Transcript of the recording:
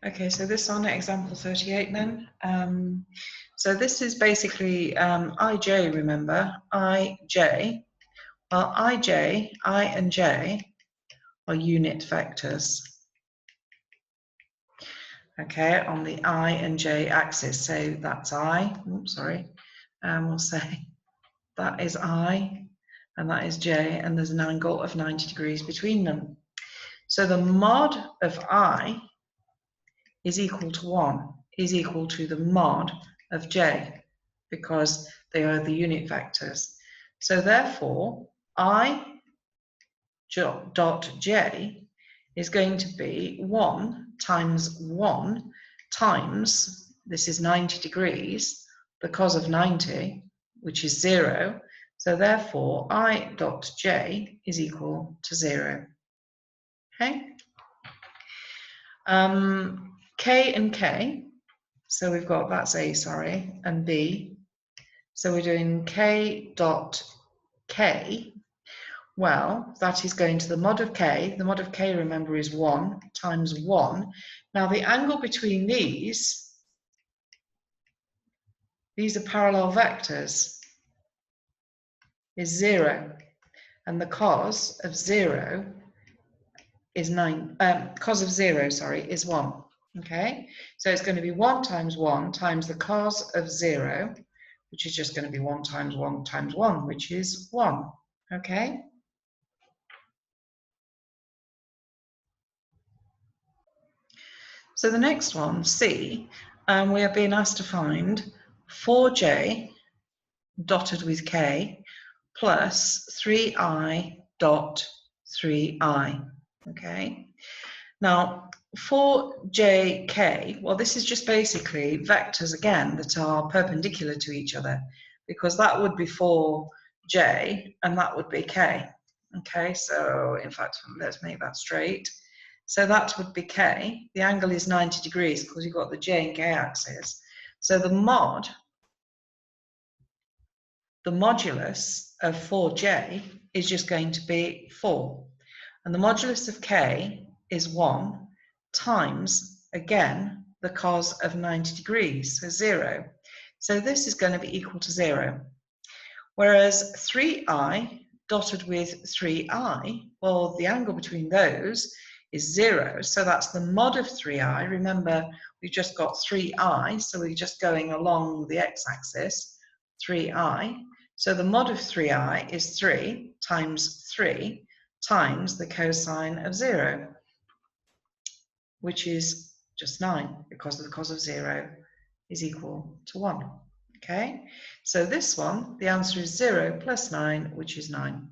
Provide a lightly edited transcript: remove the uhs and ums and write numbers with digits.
Okay, so this on example 38 then. So this is basically ij, remember, ij. Well, ij, I and j are unit vectors. Okay, on the I and j axis. So that's I, oops, sorry, we'll say that is I and that is j, and there's an angle of 90 degrees between them. So the mod of I is equal to 1, is equal to the mod of j, because they are the unit vectors. So therefore, I dot j is going to be 1 times 1 times, this is 90 degrees, the cos of 90, which is 0. So therefore, I dot j is equal to 0. Okay? K and K, so we've got, that's A, sorry, and B. So we're doing K dot K. Well, that is going to the mod of K. The mod of K, remember, is 1 times 1. Now, the angle between these are parallel vectors, is 0. And the cos of 0 is 9. Cos of 0, sorry, is 1. Okay? So it's going to be 1 times 1 times the cos of 0, which is just going to be 1 times 1 times 1, which is 1. Okay? So the next one, C, we are being asked to find 4j dotted with k plus 3i dot 3i. Okay? Now, 4jk, well, this is just basically vectors again that are perpendicular to each other, because that would be 4j and that would be k. Okay, so in fact, let's make that straight. So that would be k. The angle is 90 degrees because you've got the j and k axis. So the modulus of 4j is just going to be 4. And the modulus of k is 1 times, again, the cos of 90 degrees, so 0. So this is going to be equal to 0. Whereas 3i dotted with 3i, well, the angle between those is 0. So that's the mod of 3i. Remember, we've just got 3i, so we're just going along the x-axis, 3i. So the mod of 3i is 3 times times the cosine of 0, which is just 9, because the cos of 0 is equal to 1. Okay, so this one, the answer is 0 plus 9, which is 9.